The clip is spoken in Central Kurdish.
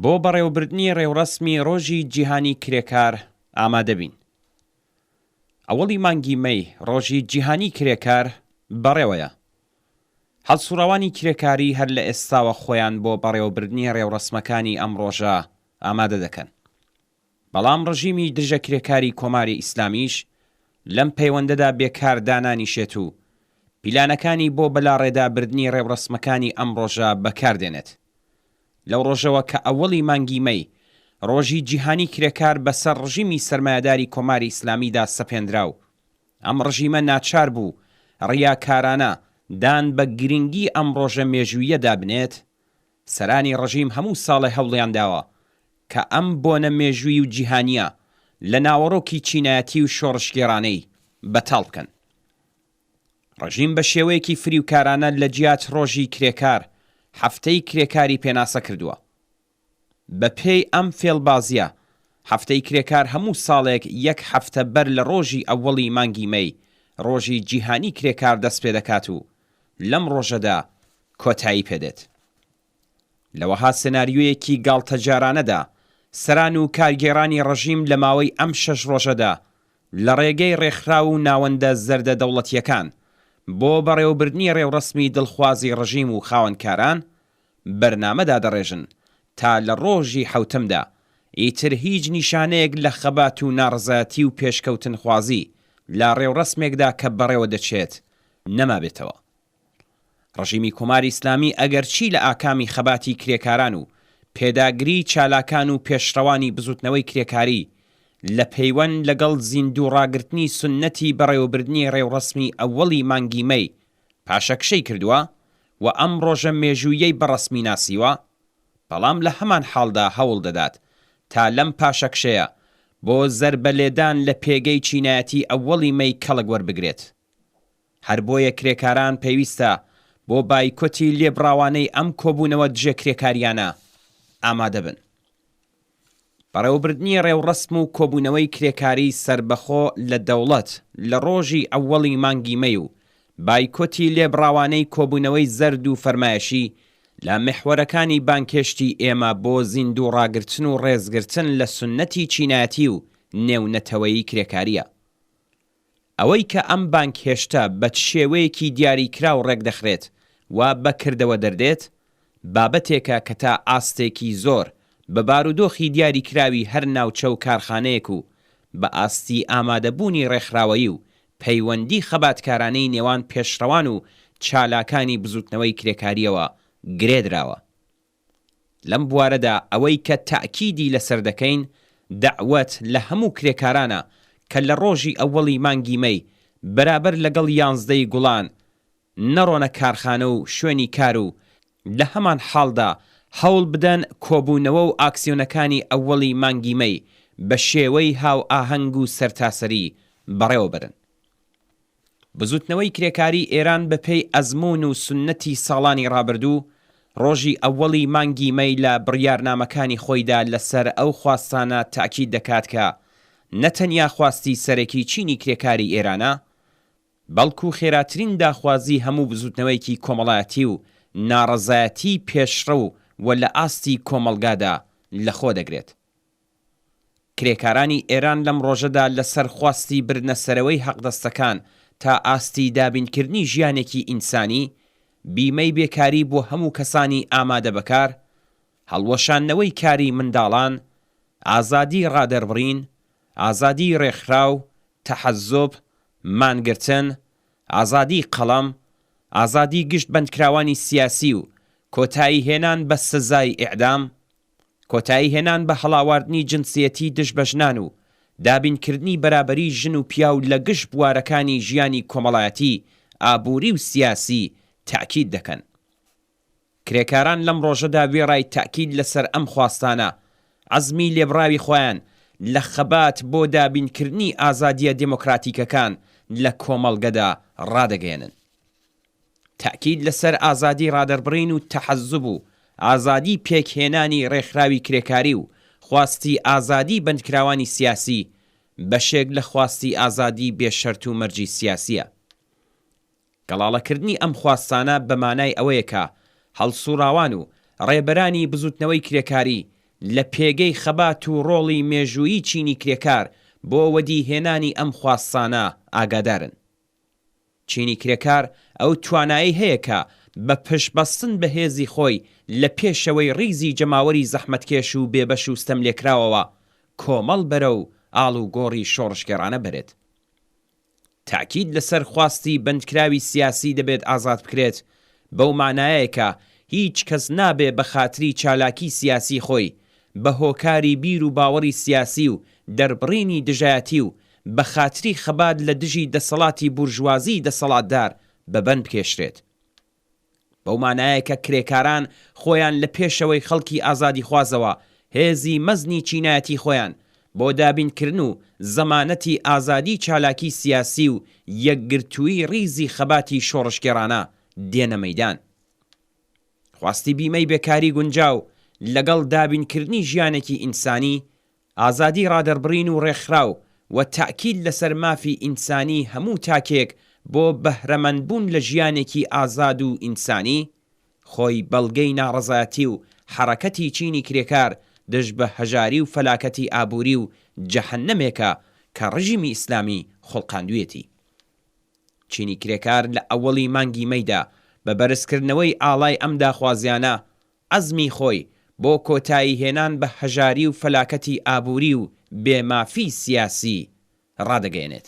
بۆ بەڕێوەبردنی ڕێوڕەسمی ڕۆژی جیهانی کرێکار ئامادە بین. ئەوەڵی مانگی مەی ڕۆژی جیهانی کرێکار بەڕێوەیە. هەڵسوڕەوانی کرێکاری هەر لە ئێستاوە خۆیان بۆ بەڕێوەبردنی ڕێوڕەسمەکانی ئەم ڕۆژە ئامادە دەکەن. بەڵام ڕژیمی دژە کرێکاری کۆماری ئیسلامیش لەم پەیوەندەدا بێکار دانانیشێت و پیلانەکانی بۆ بەلاڕێدابردنی ڕێوڕەسمەکانی ئەم ڕۆژە بەکاردێنێت. لەو ڕۆژەوە کە ئەوەڵی مانگی مەی ڕۆژی جیهانی کرێکار بەسەر ڕژیمی سەرمایەداری کۆماری ئیسلامیدا سەپێنراو، ئەم ڕژیمە ناچار بوو ڕیاکارانە دان بە گرنگی ئەم ڕۆژە مێژوویەدا بنێت. سەرانی ڕژیم هەموو ساڵی هەوڵیان داوە کە ئەم بۆنە مێژووی و جیهانیە لە ناوەڕۆکی چینایەتی و شۆڕشگێڕانەی بەتاڵ بکەن. ڕژیم بە شێوەیەکی فریوکارانە لە جیات ڕۆژی کرێکار هەفتەی کرێکاری پێناسە کردووە. بە پێی ئەم فێڵبازیە هەفتەی کرێکار هەموو ساڵێک یەک هەفتە بەر لە ڕۆژی ئەوەڵی مانگی مەی ڕۆژی جیهانی کرێکار دەست پێ دەکات و لەم ڕۆژەدا کۆتایی پێدێت. لەوەها سناریۆیەکی گاڵتەجارانەدا سەران و کارگێڕانی ڕژیم لە ماوەی ئەم 6 ڕۆژەدا لە ڕێگەی ڕێکخراو و ناوەندە زەردە دەوڵەتیەکان بۆ بەڕێوەبردنی ڕێوڕەسمی دڵخوازی ڕژیم و خاوەنکاران بەرنامەدا دەڕێژن تا لە ڕۆژی حەوتەمدا ئیتر هیچ نیشانەیەک لە خەبات و ناڕزایەتی و پێشکەوتنخوازی لە ڕێوڕەسمێکدا کە بەڕێوە دەچێت نەما بێتەوە. ڕژیمی کۆماری ئیسلامی ئەگەرچی لە ئاکامی خەباتی کرێکاران و پێداگری چالاکان و پێشڕەوانی بزوتنەوەی کرێکاری لە پەیوەند لەگەڵ زیندوو ڕاگرتنی سونەتی بەڕێوەبردنی ڕێوڕەسمی ئەوەڵی مانگی مەی پاشەکشەی کردووە و ئەم ڕۆژە مێژوویەی بەڕەسمی ناسیوە، بەڵام لە هەمان حاڵدا هەوڵ دەدات تا لەم پاشەکشەیە بۆ زەربەلێدان لە پێگەی چینایەتی ئەوەڵی مەی کەڵک وەربگرێت. هەر بۆیە کرێکاران پێویستە بۆ بایکۆتی لێبڕاوانەی ئەم کۆبوونەوە دژە کرێکاریانە ئامادە بن. بەڕێوەبردنی ڕێوڕەسم و کۆبوونەوەی کرێکاری سربەخۆ لە دەوڵەت لە ڕۆژی ئەوەڵی مانگی مەی و بایکۆتی لێبڕاوانەی کۆبوونەوەی زەرد و فەرمایشی لە محوەرەکانی بانکێشتی ئێمە بۆ زیندوو ڕاگرتن و ڕێزگرتن لە سونەتی چینایەتی و نێونەتەوەیی کرێکاریە. ئەوەی کە ئەم بانکێشتە بە شێوەیەکی دیاریکرا و ڕێکدەخرێت و بەکردەوە دەردێت، بابەتێکە کە تا ئاستێکی زۆر بە بارودۆخی دیاریکراوی هەر ناوچە و کارخانەیەک و بە ئاستی ئامادەبوونی ڕێکخراوەیی و پەیوەندی خەباتکارانەی نێوان پێشڕەوان و چالاکانی بزوتنەوەی کرێکاریەوە گرێدراوە. لەم بوارەدا ئەوەی کە تاکیدی لەسەر دەکەین دەعوەت لە هەموو کرێکارانە کە لە ڕۆژی ئەوەڵی مانگی مەی بەرابەر لەگەڵ 11 گوڵان نەڕۆنە کارخانە و شوێنی کار و لە هەمان حاڵدا هەوڵ بدەن کۆبوونەوە و ئاکسیۆنەکانی ئەوەڵی مانگی مەی بە شێوەی هاو ئاهەنگ و سەرتاسەری بەڕێوە برن. بزوتنەوەی کرێکاری ئێران بەپێی ئەزمون و سونەتی ساڵانی ڕابردوو ڕۆژی ئەوەڵی مانگی مەی لە بڕیارنامەکانی خۆیدا لەسەر ئەو خواستانە تاکید دەکات کە نەتەنیا خواستی سەرەکی چینی کرێکاری ئێرانە، بەڵکو خێراترین داخوازی هەموو بزوتنەوەیکی کۆمەڵایەتی و ناڕەزایەتی پێشڕە و لە ئاستی کۆمەڵگادا لەخۆ دەگرێت. کرێکارانی ئێران لەم ڕۆژەدا لەسەر خواستی بردنەسەرەوەی حەقدەستەکان تا ئاستی دابینکردنی ژیانێکی ئینسانی، بیمەی بێکاری بۆ هەموو کەسانی ئامادە بەکار، هەڵوەشانەوەی کاری منداڵان، ئازادی ڕادەربڕین، ئازادی ڕێکخراو، تەحەززوب، مانگرتن، ئازادی قەڵەم، ئازادی گشت بەندکراوانی سیاسی و کۆتایی هێنان بە سزای ئیعدام، کۆتایی هێنان بە هەڵاواردنی جنسیەتی دژ بە ژنان و دابینکردنی بەرابەری ژن و پیا و لە گشت بوارەکانی ژیانی کۆمەڵایەتی، ئابووری و سیاسی تاکید دەکەن. کرێکاران لەم ڕۆژەدا وێڕای تاکید لەسەر ئەم خواستانە عەزمی لێبڕاوی خۆیان لە خەبات بۆ دابینکردنی ئازادیە دموکراتیکەکان لە کۆمەڵگەدا ڕادەگەێنن. تاکید لەسەر ئازادی ڕادەربڕین و تەحەززوب و ئازادی پێکهێنانی ڕێکخراوی کرێکاری و خواستی ئازادی بەندکراوانی سیاسی بەشێک لە خواستی ئازادی بێشەرت و مەرجی سیاسیە. گەڵاڵەکردنی ئەم خواستانە بە مانای ئەوەیە کە هەڵسوڕاوان و ڕێبەرانی بزوتنەوەی کرێکاری لە پێگەی خەبات و ڕۆڵی مێژوویی چینی کرێکار بۆ وەدیهێنانی ئەم خواستانە ئاگادارن. چینی کرێکار ئەو توانایی هەیە کە بە پشتبەستن بە هێزی خۆی لە پێشەوەی ڕیزی جەماوەری زەحمەتکێش و بێبەش و ستەم لێکراوەوە کۆمەڵ بەرە و ئاڵ و گۆڕی شۆڕشگەڕانە بێت. تاکید لەسەر خواستی بەندکراوی سیاسی دەبێت ئازاد بکرێت، بەو مانایە کە هیچ کەس نابێ بە خاتری چالاکی سیاسی خۆی بە هۆکاری بیر و باوەڕی سیاسی و دەربڕینی دژایەتی و بە خاتری خەبات لە دژی دەسەڵاتی بورژوازی دەسەڵاتدار بەبەند بکێشرێت. بەو مانایە کە کرێکاران خۆیان لە پێشەوەی خەڵکی ئازادی خوازەوە هێزی مەزنی چینایەتی خۆیان بۆ دابینکردن و زەمانەتی ئازادی چالاکی سیاسی و یەکگرتووی ڕیزی خەباتی شۆڕشگێڕانە دێنە مەیدان. خواستی بیمەی بێکاری گونجاو لەگەڵ دابینکردنی ژیانێکی ئینسانی، ئازادی ڕادەربڕین و ڕێکخراو و تاکید لەسەر مافی ئینسانی هەموو تاکێک بۆ بەهرەمەندبوون لە ژیانێکی ئازاد و ئینسانی، خۆی بەڵگەی ناڕەزایەتی و حرەکەتی چینی کرێکار دژ بە هەژاری و فەلاکەتی ئابووری و جەهەنەمێکە کە ڕژیمی ئیسلامی خۆڵقاندوویەتی. چینی کرێکار لە ئەوەڵی مانگی مەیدا بە بەرزکردنەوەی ئاڵای ئەم داخوازیانە ئەزمی خۆی بۆ کۆتایی هێنان بە هەژاری و فەلاکەتی ئابووری و بێمافی سیاسی ڕادەگەیەنێت.